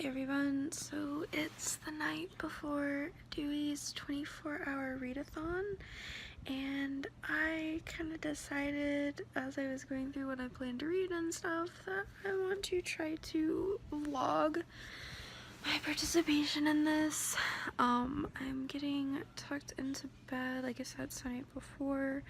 Hey everyone, so it's the night before Dewey's 24-hour readathon, and I kind of decided as I was going through what I plan to read and stuff that I want to try to vlog my participation in this. I'm getting tucked into bed, like I said, it's the night before.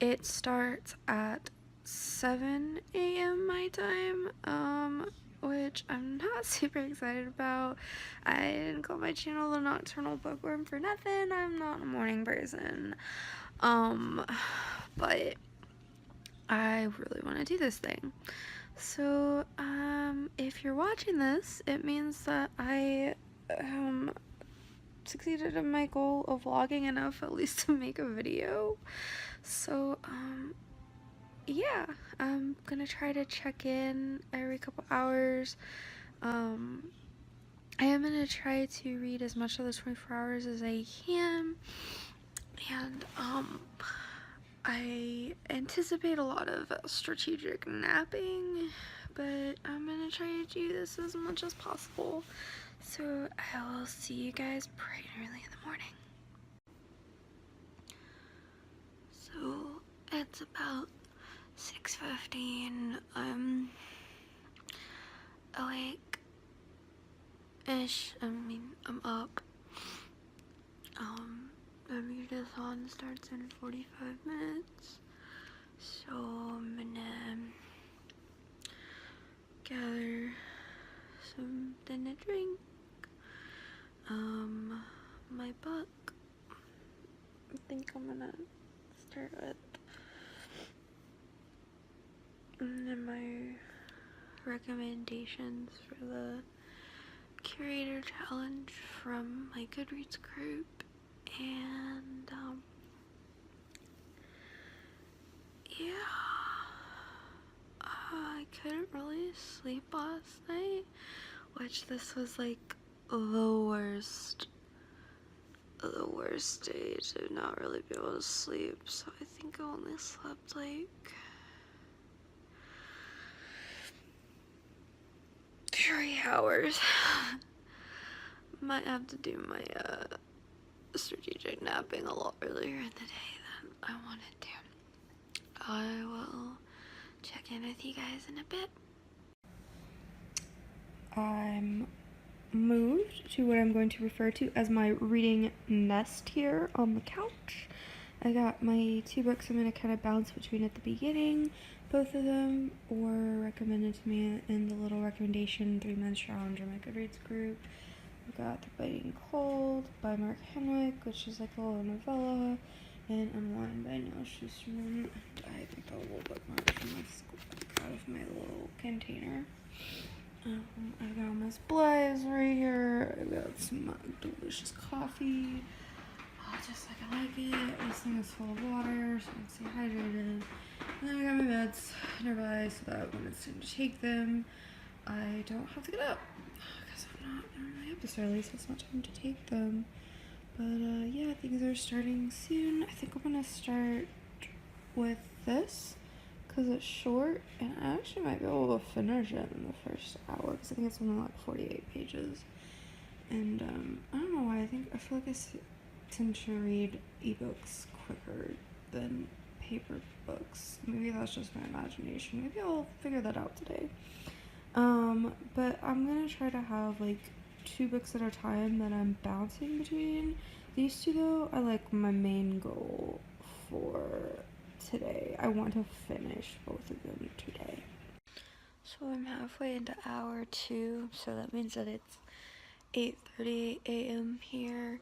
It starts at 7 a.m. my time, which I'm not super excited about. I didn't call my channel the Nocturnal Bookworm for nothing. I'm not a morning person. But I really want to do this thing. So, if you're watching this, it means that I, succeeded in my goal of vlogging enough at least to make a video. So, yeah, I'm gonna try to check in every couple hours. I am gonna try to read as much of the 24 hours as I can, and I anticipate a lot of strategic napping, but I'm gonna try to do this as much as possible. So I will see you guys bright and early in the morning. So it's about 6:15. I'm awake-ish. I'm up. The readathon starts in 45 minutes. So I'm gonna gather something to drink. My book. I think I'm gonna start with my recommendations for the curator challenge from my Goodreads group, and yeah, I couldn't really sleep last night, which this was like the worst day to not really be able to sleep. So I think I only slept like 3 hours. Might have to do my strategic napping a lot earlier in the day than I wanted to. I will check in with you guys in a bit. I'm moved to what I'm going to refer to as my reading nest here on the couch. I got my 2 books I'm going to kind of bounce between at the beginning. Both of them were recommended to me in the little recommendation 3-month challenge in my Goodreads group. We got The Biting Cold by Mark Henwick, which is like a little novella, and Unwind by Neil Schusterman. I picked a little bookmark from my school book out of my little container. I've got my supplies right here. I've got some delicious coffee. Just like I like it. This thing is full of water, so I can stay hydrated. And then I got my meds nearby so that when it's time to take them, I don't have to get up. Because I'm not normally up this early, so it's not time to take them. But yeah, things are starting soon. I think I'm gonna start with this because it's short, and I actually might be able to finish it in the first hour because I think it's only like 48 pages. And I don't know why, I feel like I tend to read ebooks quicker than paper books. Maybe that's just my imagination. Maybe I'll figure that out today. But I'm gonna try to have like 2 books at a time that I'm bouncing between. These 2 though are like my main goal for today. I want to finish both of them today. So I'm halfway into hour 2, so that means that it's 8:30 a.m. here.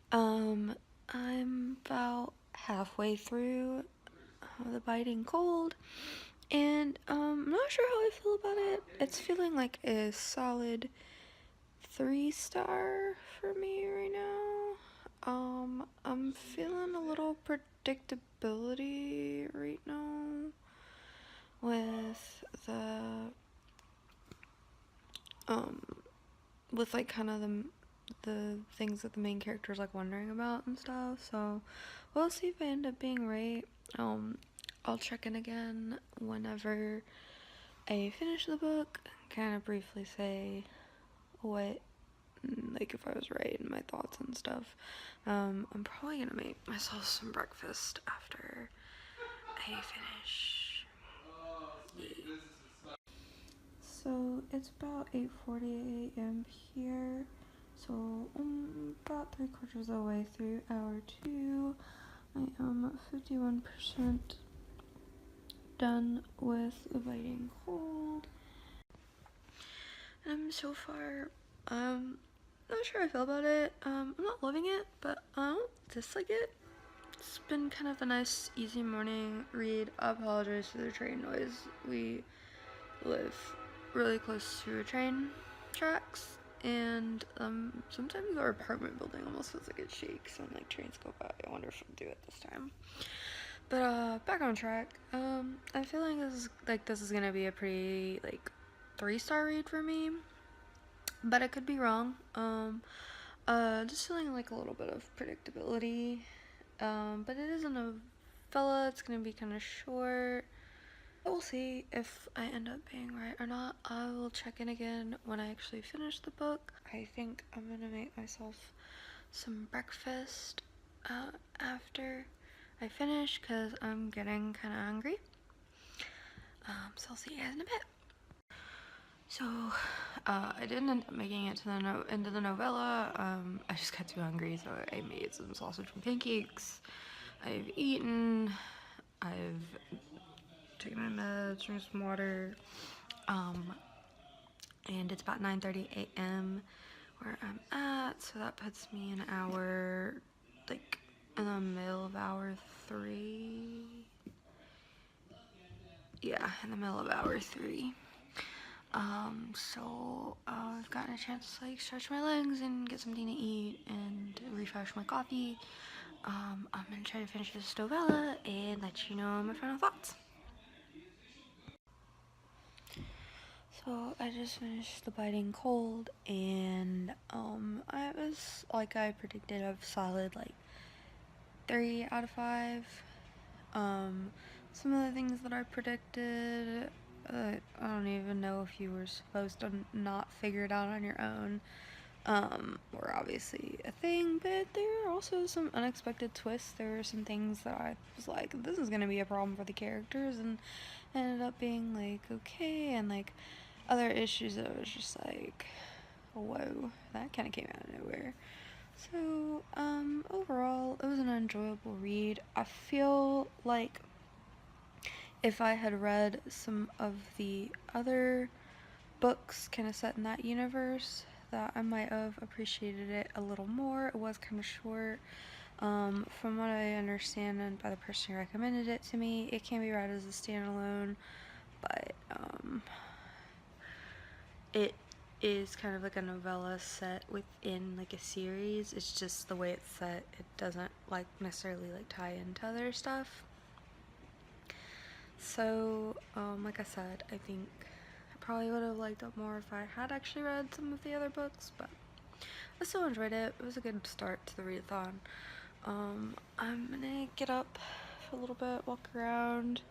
I'm about halfway through The Biting Cold, and I'm not sure how I feel about it. It's feeling like a solid 3-star for me right now. I'm feeling a little predictability right now with with like kind of the things that the main character is like wondering about and stuff. So we'll see if I end up being right. I'll check in again whenever I finish the book, kind of briefly say what, like, if I was right in my thoughts and stuff. I'm probably gonna make myself some breakfast after I finish. So it's about 8:40 a.m. here. So about 3/4 of the way through hour 2. I am 51% done with the biting cold. So far, not sure how I feel about it. I'm not loving it, but I don't dislike it. It's been kind of a nice, easy morning read. I apologize for the train noise. We live really close to train tracks, and sometimes our apartment building almost feels like it shakes when like trains go by. I wonder if it'll do it this time. But back on track. I'm feeling this is gonna be a pretty like 3-star read for me, but I could be wrong. Just feeling like a little bit of predictability. But it is a novella. It's gonna be kind of short. We'll see if I end up being right or not. I will check in again when I actually finish the book. I think I'm gonna make myself some breakfast after I finish because I'm getting kind of hungry. So I'll see you guys in a bit. So I didn't end up making it to the end of the novella. I just got too hungry, so I made some sausage and pancakes. I've eaten. I've taken my meds, drank some water. And it's about 9:30 a.m. where I'm at, so that puts me an hour, like, in the middle of hour 3. Yeah, in the middle of hour 3. So I've gotten a chance to like stretch my legs and get something to eat and refresh my coffee. I'm gonna try to finish this novella and let you know my final thoughts. So I just finished The Biting Cold, and I was like I predicted a solid like 3 out of 5. Some of the things that I predicted, I don't even know if you were supposed to not figure it out on your own. Were obviously a thing, but there were also some unexpected twists. There were some things that I was like, this is gonna be a problem for the characters, and ended up being like okay, and like other issues that I was just like, whoa, that kind of came out of nowhere. So, overall, it was an enjoyable read. I feel like if I had read some of the other books kind of set in that universe, that I might have appreciated it a little more. It was kind of short. From what I understand and by the person who recommended it to me, it can be read as a standalone, but it is kind of like a novella set within like a series. It's just the way it's set, it doesn't like necessarily like tie into other stuff. So like I said, I think I probably would have liked it more if I had actually read some of the other books, but I still enjoyed it. It was a good start to the readathon. I'm gonna get up for a little bit, walk around.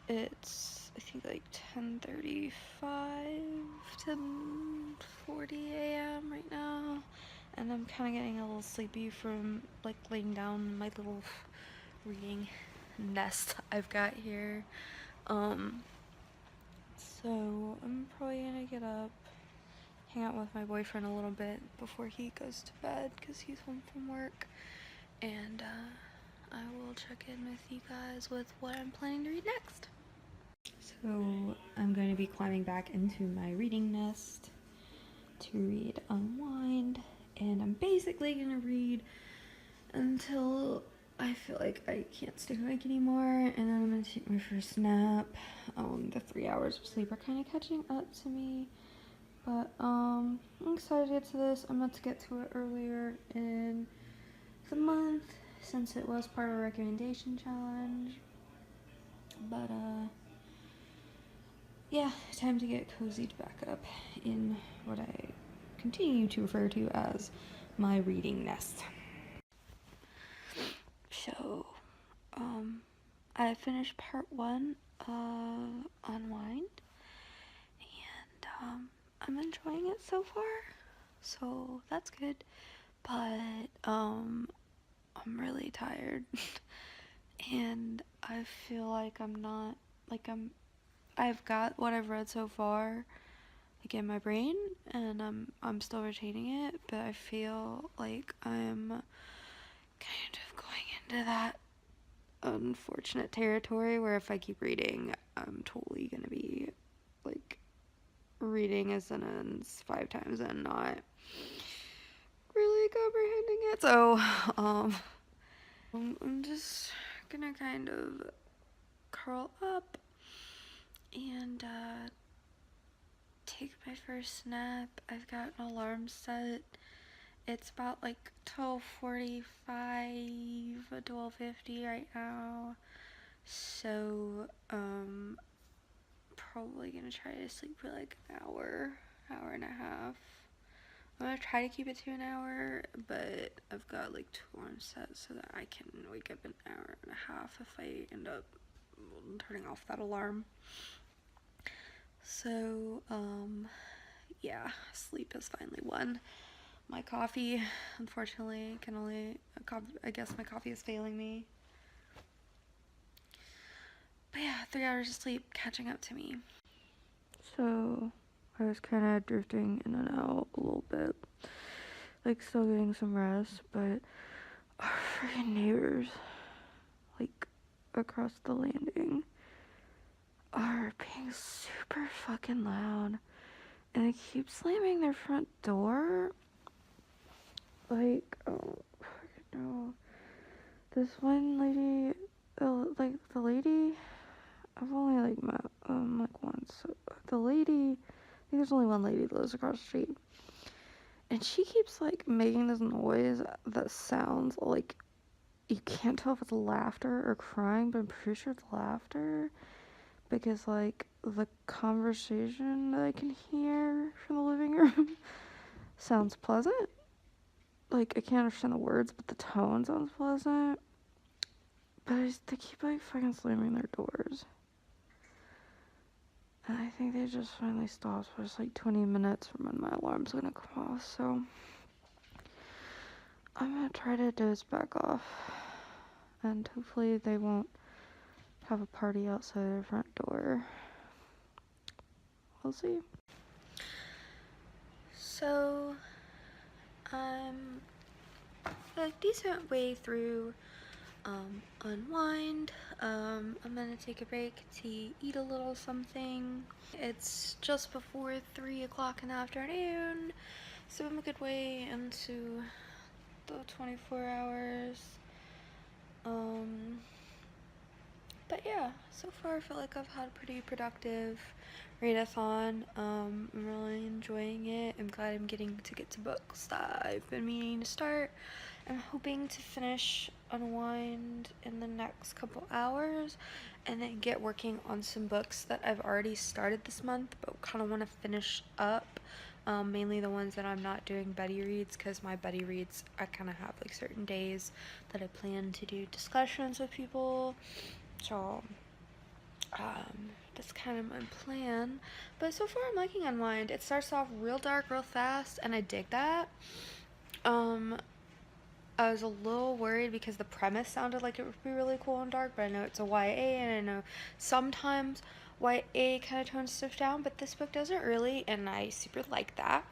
It's I think like 10:35, 10:40 a.m. right now, and I'm kind of getting a little sleepy from like laying down in my little reading nest I've got here. So I'm probably gonna get up, hang out with my boyfriend a little bit before he goes to bed because he's home from work, and I will check in with you guys with what I'm planning to read next. So I'm going to be climbing back into my reading nest to read Unwind, and I'm basically going to read until I feel like I can't stay awake anymore, and then I'm going to take my first nap. The 3 hours of sleep are kind of catching up to me, but I'm excited to get to this. I'm about to get to it earlier in the month since it was part of a recommendation challenge, but yeah, time to get cozied back up in what I continue to refer to as my reading nest. So, I finished part 1 of Unwind, and I'm enjoying it so far, so that's good. But I'm really tired and I feel like I'm not, like I've got what I've read so far like in my brain, and I'm still retaining it, but I feel like I'm kind of going into that unfortunate territory where if I keep reading, I'm totally gonna be like reading a sentence 5 times and not really comprehending it. So I'm just gonna kind of curl up and take my first nap. I've got an alarm set. It's about like 12:45, 12:50 right now. So probably gonna try to sleep for like an hour, hour and a half. I'm gonna try to keep it to an hour, but I've got like 2 alarms set so that I can wake up an hour and a half if I end up turning off that alarm. So, yeah, sleep has finally won. My coffee, unfortunately, I guess my coffee is failing me. But yeah, 3 hours of sleep catching up to me. So, I was kind of drifting in and out a little bit. Like, still getting some rest, but our freaking neighbors, like, across the landing, are being super fucking loud. And they keep slamming their front door. Like, oh, fucking no. This one lady, like, the lady, I've only, like, met, like, once. The lady, I think there's only one lady that lives across the street. And she keeps, like, making this noise that sounds like, you can't tell if it's laughter or crying, but I'm pretty sure it's laughter. Because, like, the conversation that I can hear from the living room sounds pleasant. Like, I can't understand the words, but the tone sounds pleasant. But they keep, like, fucking slamming their doors. And I think they just finally stopped. But it's like 20 minutes from when my alarm's gonna come off, so I'm gonna try to doze back off. And hopefully they won't have a party outside their front door. We'll see. So, I'm a decent way through unwind. I'm gonna take a break to eat a little something. It's just before 3 o'clock in the afternoon, so I'm a good way into the 24 hours. But yeah, so far I feel like I've had a pretty productive readathon. I'm really enjoying it. I'm glad I'm getting to get to books that I've been meaning to start. I'm hoping to finish Unwind in the next couple hours and then get working on some books that I've already started this month but kind of want to finish up. Mainly the ones that I'm not doing buddy reads, because my buddy reads, I kind of have like certain days that I plan to do discussions with people. So, that's kind of my plan. But so far I'm liking Unwind. It starts off real dark, real fast, and I dig that. I was a little worried because the premise sounded like it would be really cool and dark, but I know it's a YA, and I know sometimes YA kind of tones stuff down, but this book doesn't really, and I super like that.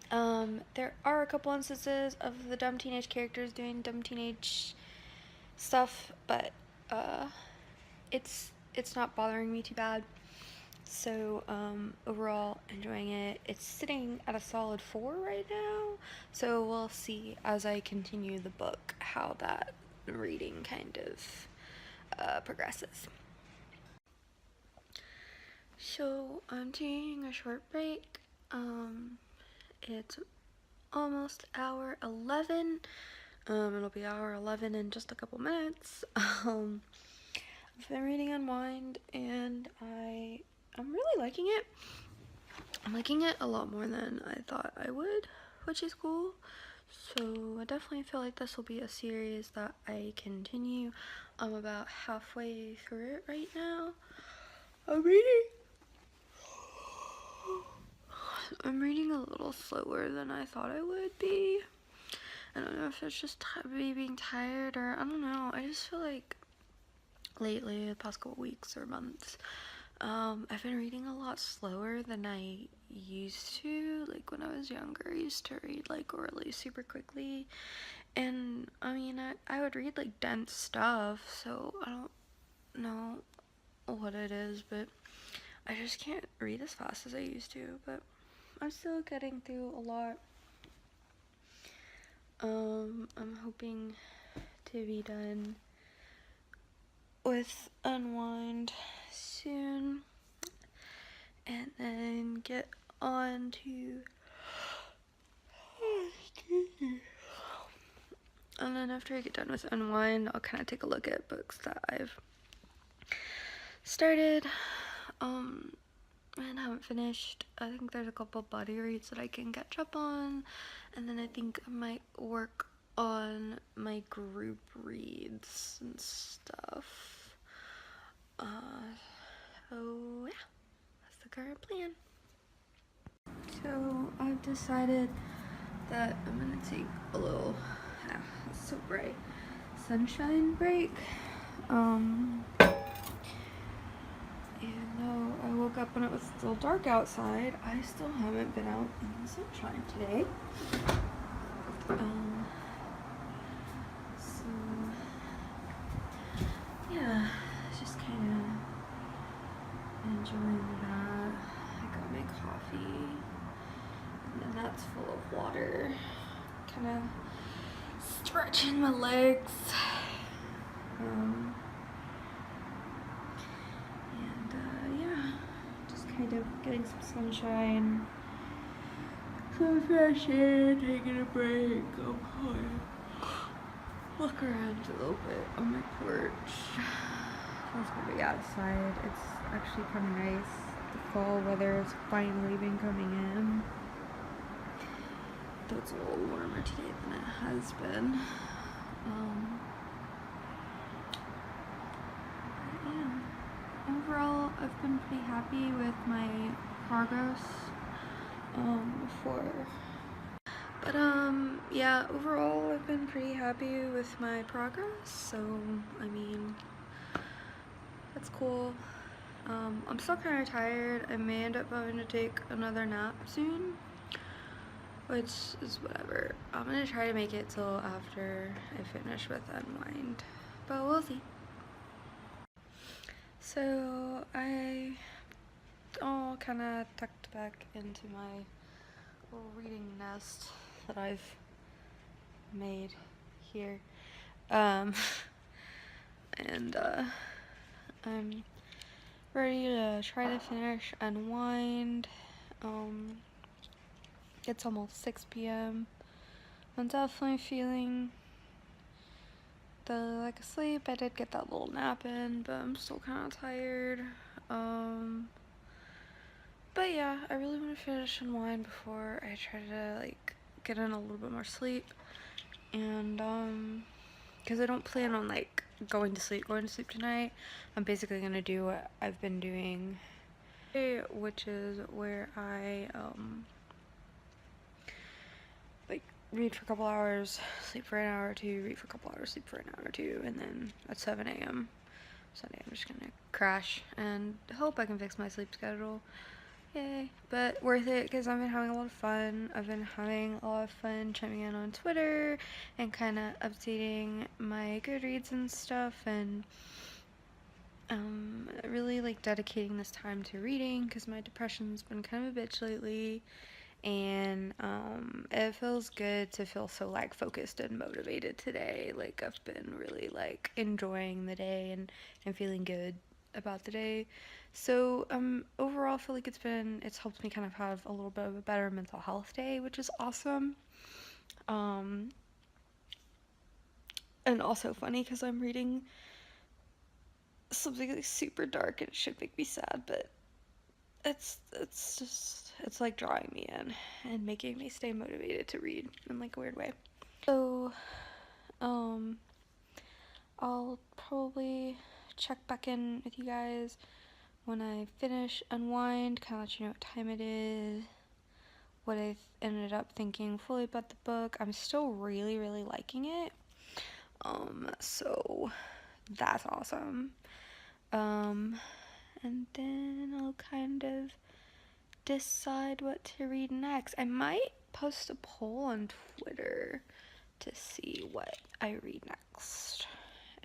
There are a couple instances of the dumb teenage characters doing dumb teenage stuff, but it's not bothering me too bad. So overall enjoying it. It's sitting at a solid 4 right now, so we'll see as I continue the book how that reading kind of progresses. So I'm taking a short break. It's almost hour 11. It'll be hour 11 in just a couple minutes. I've been reading Unwind, and I'm really liking it. I'm liking it a lot more than I thought I would, which is cool. So I definitely feel like this will be a series that I continue. I'm about halfway through it right now. I'm reading I'm reading a little slower than I thought I would be. I don't know if it's just me being tired or I don't know. I just feel like lately, the past couple weeks or months, I've been reading a lot slower than I used to. Like when I was younger, I used to read like really super quickly. And I mean, I would read like dense stuff, so I don't know what it is, but I just can't read as fast as I used to. But I'm still getting through a lot. I'm hoping to be done with Unwind soon and then get on to and then after I get done with Unwind, I'll kind of take a look at books that I've started and haven't finished. I think there's a couple body reads that I can catch up on, and then I think I might work on my group reads and stuff. So yeah, that's the current plan. So I've decided that I'm gonna take a little, it's so bright, sunshine break. Even though I woke up when it was still dark outside, I still haven't been out in the sunshine today. So yeah, just kind of enjoying that. I got my coffee, and then that's full of water. Kind of stretching my legs. Yeah, just kind of getting some sunshine, some fresh air, taking a break. I'll probably look around a little bit on my porch. It's gonna be outside. It's actually kind of nice. The fall weather has finally been coming in. Though it's a little warmer today than it has been. Overall, I've been pretty happy with my progress but yeah, overall I've been pretty happy with my progress, so I mean, that's cool. I'm still kind of tired. I may end up having to take another nap soon, which is whatever. I'm gonna try to make it till after I finish with Unwind, but we'll see. So I all kind of tucked back into my little reading nest that I've made here, and I'm ready to try to finish Unwind. It's almost 6 p.m. I'm definitely feeling like asleep. I did get that little nap in, but I'm still kind of tired. But yeah, I really want to finish Unwind before I try to like get in a little bit more sleep, and because I don't plan on like going to sleep tonight. I'm basically gonna do what I've been doing, which is where I like read for a couple hours, sleep for an hour or two, read for a couple hours, sleep for an hour or two, and then at 7 a.m. Sunday I'm just gonna crash and hope I can fix my sleep schedule. Yay. But worth it because I've been having a lot of fun. I've been having a lot of fun chiming in on Twitter and kind of updating my Goodreads and stuff, and really like dedicating this time to reading because my depression's been kind of a bitch lately, and it feels good to feel so like focused and motivated today. Like I've been really like enjoying the day and feeling good about the day. So overall I feel like it's helped me kind of have a little bit of a better mental health day, which is awesome. And also funny because I'm reading something like super dark and it should make me sad, but it's like drawing me in and making me stay motivated to read in like a weird way. So I'll probably check back in with you guys when I finish Unwind, kind of let you know what time it is, what I ended up thinking fully about the book. I'm still really, really liking it. So that's awesome. And then I'll kind of decide what to read next. I might post a poll on Twitter to see what I read next.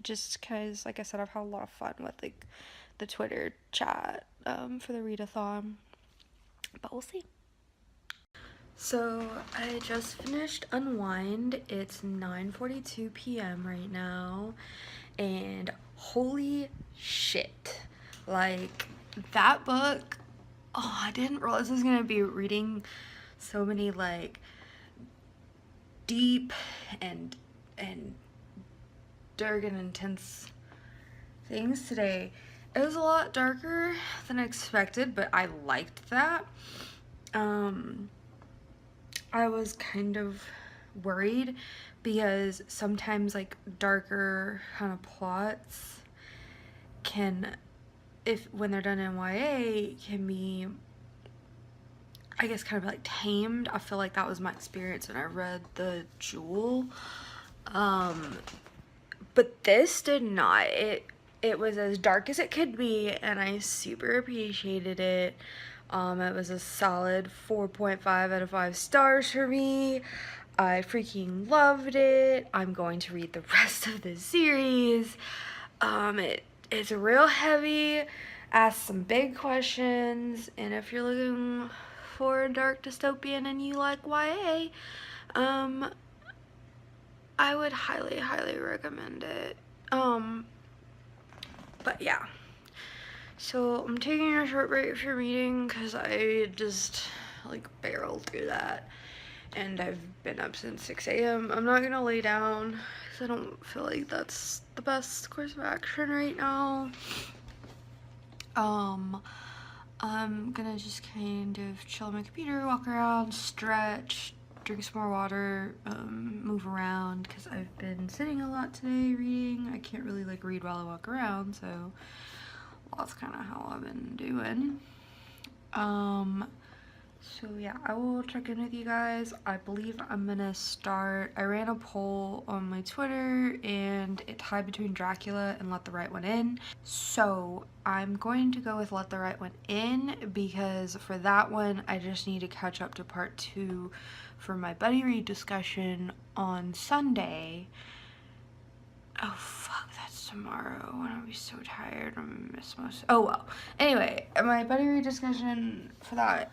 Just because, like I said, I've had a lot of fun with like the Twitter chat for the Readathon. But we'll see. So I just finished Unwind. It's 9:42 p.m. right now, and holy shit, like that book, oh, I didn't realize I was gonna be reading so many like deep and dark and intense things today. It was a lot darker than I expected, but I liked that. I was kind of worried because sometimes like darker kind of plots can, if when they're done in YA, can be, I guess, kind of like tamed. I feel like that was my experience when I read The Jewel. But this did not. It was as dark as it could be, and I super appreciated it. It was a solid 4.5 out of 5 stars for me. I freaking loved it. I'm going to read the rest of the series. It's real heavy, asks some big questions, and if you're looking for a dark dystopian and you like YA, I would highly, highly recommend it. But yeah. So I'm taking a short break from reading because I just like barreled through that, and I've been up since 6 a.m. I'm not gonna lay down because I don't feel like that's the best course of action right now. I'm gonna just kind of chill on my computer, walk around, stretch, drink some more water, move around because I've been sitting a lot today reading. I can't really like read while I walk around, so that's kind of how I've been doing. So yeah, I will check in with you guys. I believe I'm gonna start, I ran a poll on my Twitter and it tied between Dracula and Let the Right One In. So I'm going to go with Let the Right One In because for that one, I just need to catch up to part 2 for my buddy read discussion on Sunday. Oh fuck, that's tomorrow and I'll be so tired. I'm gonna miss most. Oh well. Anyway, my buddy read discussion for that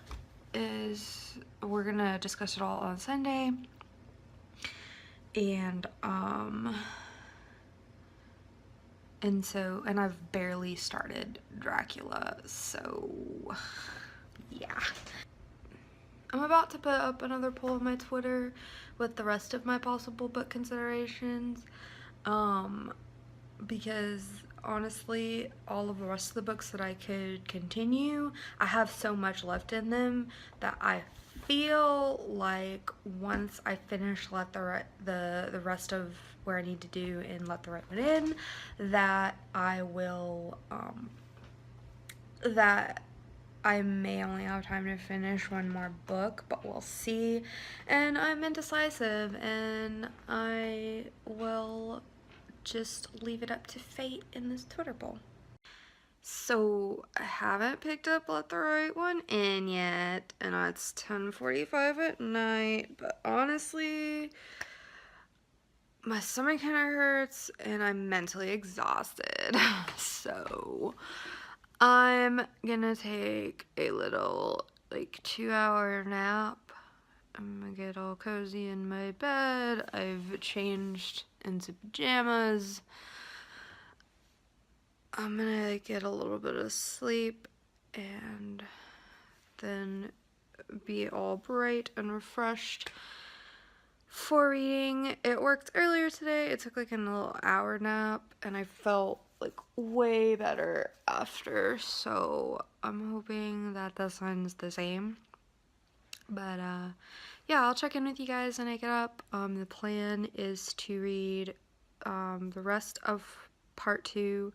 is, we're gonna discuss it all on Sunday. And I've barely started Dracula, so yeah. I'm about to put up another poll on my Twitter with the rest of my possible book considerations. Because honestly, all of the rest of the books that I could continue, I have so much left in them that I feel like once I finish the rest of where I need to do and Let the Right One In, that I will that I may only have time to finish one more book, but we'll see. And I'm indecisive, and I will just leave it up to fate in this Twitter poll. So I haven't picked up Let the Right One In yet, and it's 10:45 at night, but honestly, my stomach kind of hurts and I'm mentally exhausted. So I'm gonna take a little like 2-hour nap. I'm gonna get all cozy in my bed. I've changed into pajamas. I'm gonna get a little bit of sleep and then be all bright and refreshed for reading. It worked earlier today. It took like a little hour nap and I felt like way better after, so I'm hoping that this one's the same. But yeah, I'll check in with you guys when I get up. The plan is to read the rest of part 2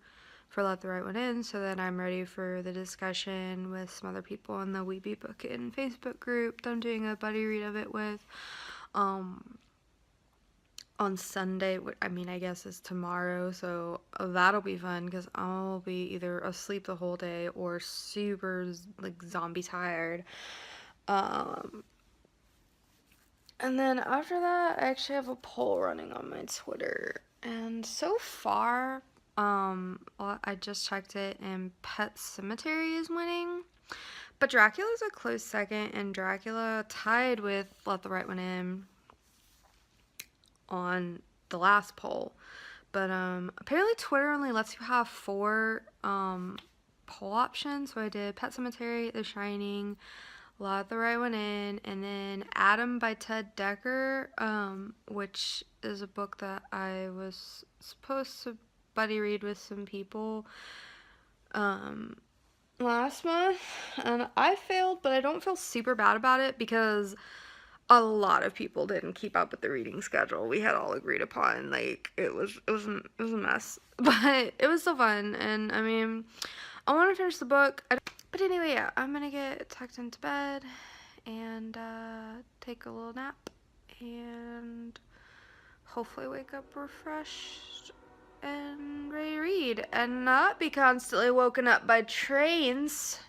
for Let the Right One In, so that I'm ready for the discussion with some other people in the We Be Bookin' Facebook group that I'm doing a buddy read of it with on Sunday. I mean, I guess it's tomorrow, so that'll be fun because I'll be either asleep the whole day or super like zombie tired. And then after that, I actually have a poll running on my Twitter, and so far, I just checked it, and Pet Sematary is winning, but Dracula's a close second, and Dracula tied with Let the Right One In on the last poll. But apparently Twitter only lets you have 4 poll options, so I did Pet Sematary, The Shining, Let the Right One In, and then Adam by Ted Decker, which is a book that I was supposed to buddy read with some people last month, and I failed, but I don't feel super bad about it because a lot of people didn't keep up with the reading schedule we had all agreed upon. Like, it was a mess, but it was still fun, and I mean, I want to finish the book. But anyway, yeah, I'm gonna get tucked into bed and take a little nap and hopefully wake up refreshed and ready to read and not be constantly woken up by trains.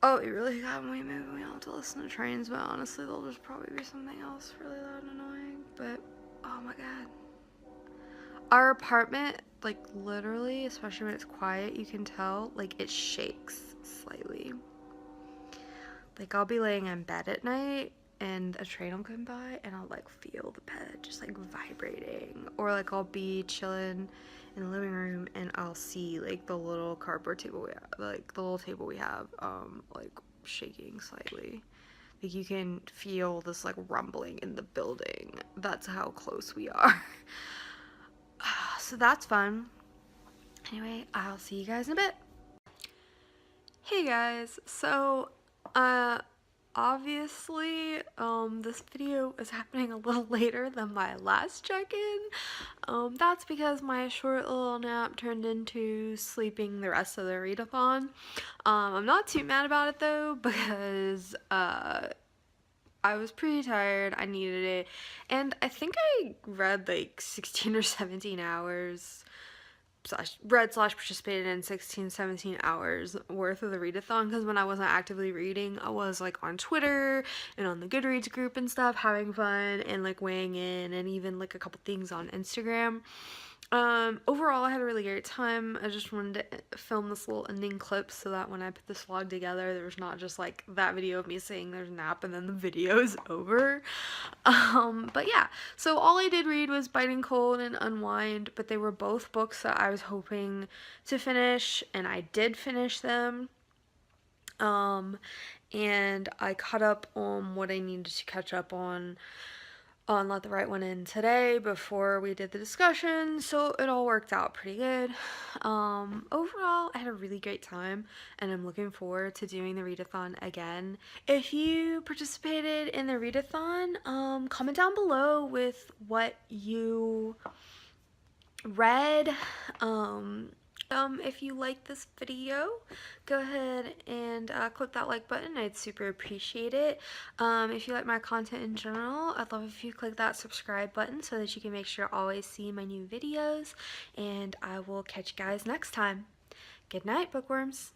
Oh, it really got me. Maybe we don't have to listen to trains, but honestly, there'll just probably be something else really loud and annoying. But, oh my god. Our apartment, like, literally, especially when it's quiet, you can tell, like, it shakes slightly. Like, I'll be laying in bed at night, and a train will come by, and I'll, like, feel the bed just, like, vibrating. Or, like, I'll be chilling in the living room, and I'll see, like, the little cardboard table we have, like, the little table we have, like, shaking slightly. Like, you can feel this, like, rumbling in the building. That's how close we are. So that's fun. Anyway, I'll see you guys in a bit. Hey guys, so obviously this video is happening a little later than my last check-in. That's because my short little nap turned into sleeping the rest of the readathon. I'm not too mad about it though, because I was pretty tired, I needed it, and I think I read like 16 or 17 hours, participated in 16, 17 hours worth of the readathon, because when I wasn't actively reading, I was like on Twitter and on the Goodreads group and stuff, having fun and like weighing in, and even like a couple things on Instagram. Overall, I had a really great time. I just wanted to film this little ending clip so that when I put this vlog together, there's not just like that video of me saying there's a nap and then the video is over. But yeah, so all I did read was Biting Cold and Unwind, but they were both books that I was hoping to finish, and I did finish them. And I caught up on what I needed to catch up on Let the Right One In today before we did the discussion, so it all worked out pretty good. Overall, I had a really great time, and I'm looking forward to doing the readathon again. If you participated in the readathon, comment down below with what you read. If you like this video, go ahead and click that like button. I'd super appreciate it. If you like my content in general, I'd love if you click that subscribe button so that you can make sure to always see my new videos. And I will catch you guys next time. Good night, bookworms.